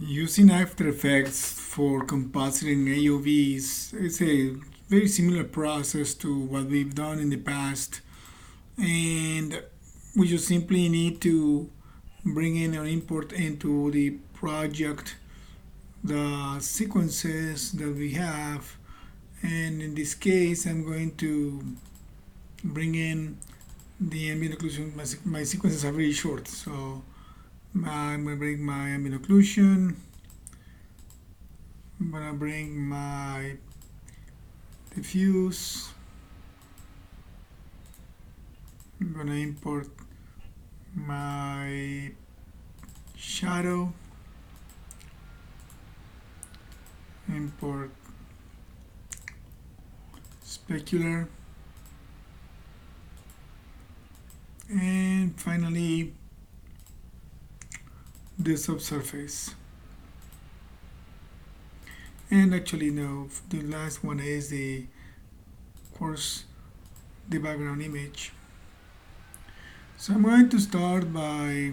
Using After Effects for compositing AOVs is a very similar process to what we've done in the past, and we just simply need to bring in or import into the project the sequences that we have. And in this case, I'm going to bring in the ambient occlusion. My sequences are very short, so I'm going to bring my ambient occlusion. I'm gonna bring my diffuse. I'm gonna import my shadow, import specular, and finally the subsurface. And actually no, the last one is the, of course, the background image. So I'm going to start by,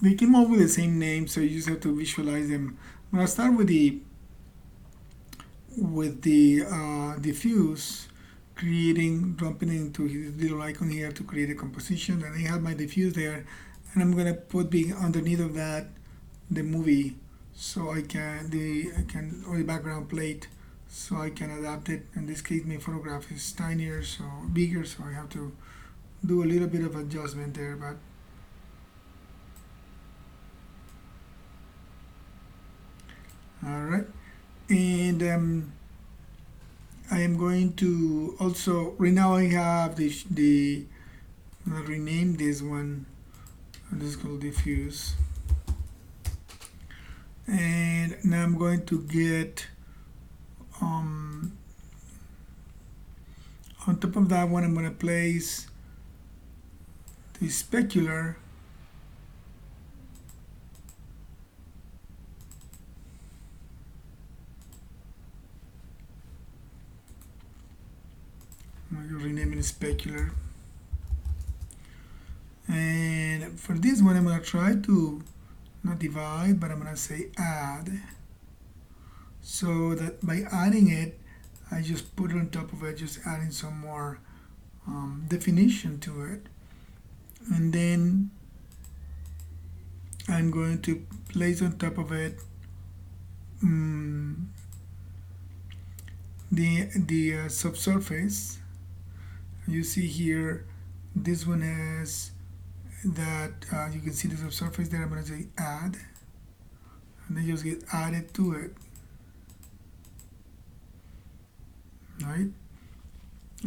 they came up with the same name, so you just have to visualize them. I'm going to start with the diffuse, dropping into his little icon here to create a composition, and I have my diffuse there, and I'm going to put underneath of that the movie, so I can or the background plate, so I can adapt it. In this case, my photograph is tinier, so bigger, so I have to do a little bit of adjustment there, but all right. And I am going to also, right now I have I'll rename this one. This is called diffuse. And now I'm going to get on top of that one, I'm going to place the specular. I'm going to rename it specular. And for this one, I'm going to try to not divide, but I'm going to say add, so that by adding it, I just put it on top of it, just adding some more definition to it. And then I'm going to place on top of it the subsurface. You see here, this one has that, you can see the subsurface there. I'm going to say add, and they just get added to it. Right?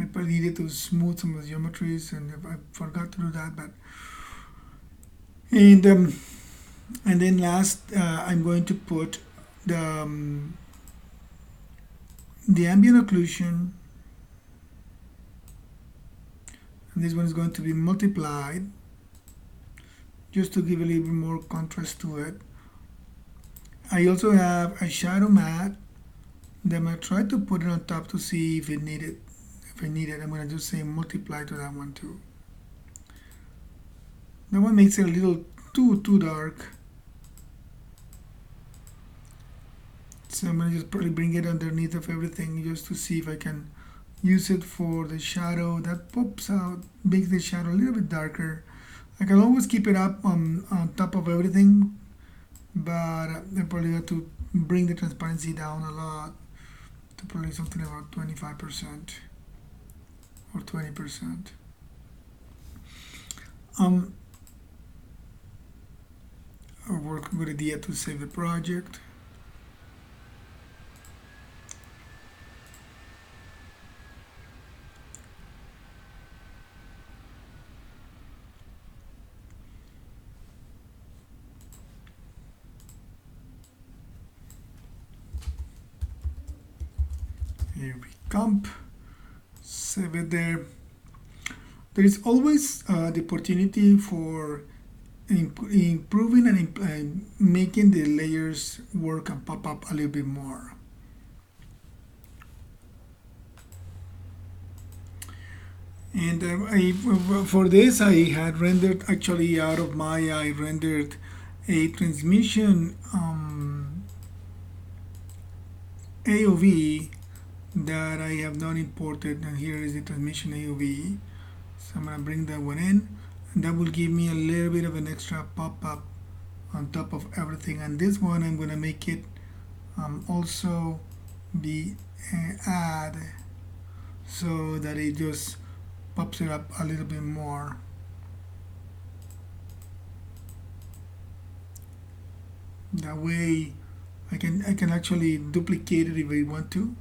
I probably needed to smooth some of the geometries, and I forgot to do that. But and then last, I'm going to put the ambient occlusion, and this one is going to be multiplied, just to give a little bit more contrast to it. I also have a shadow matte that I'm going to try to put it on top to see if I need it. I'm going to just say multiply to that one too. That one makes it a little too dark, so I'm going to just probably bring it underneath of everything just to see if I can use it for the shadow that pops out, makes the shadow a little bit darker. I can always keep it up on top of everything, but I probably have to bring the transparency down a lot, to probably something about 25% or 20%. I'll work with idea to save the project. Here we comp, save it there. There is always the opportunity for improving and making the layers work and pop up a little bit more. And for this, I had rendered, actually out of Maya, I rendered a transmission AOV that I have not imported, and here is the transmission AOV. So I'm gonna bring that one in, and that will give me a little bit of an extra pop-up on top of everything. And this one I'm gonna make it also be add, so that it just pops it up a little bit more. That way I can actually duplicate it if I want to.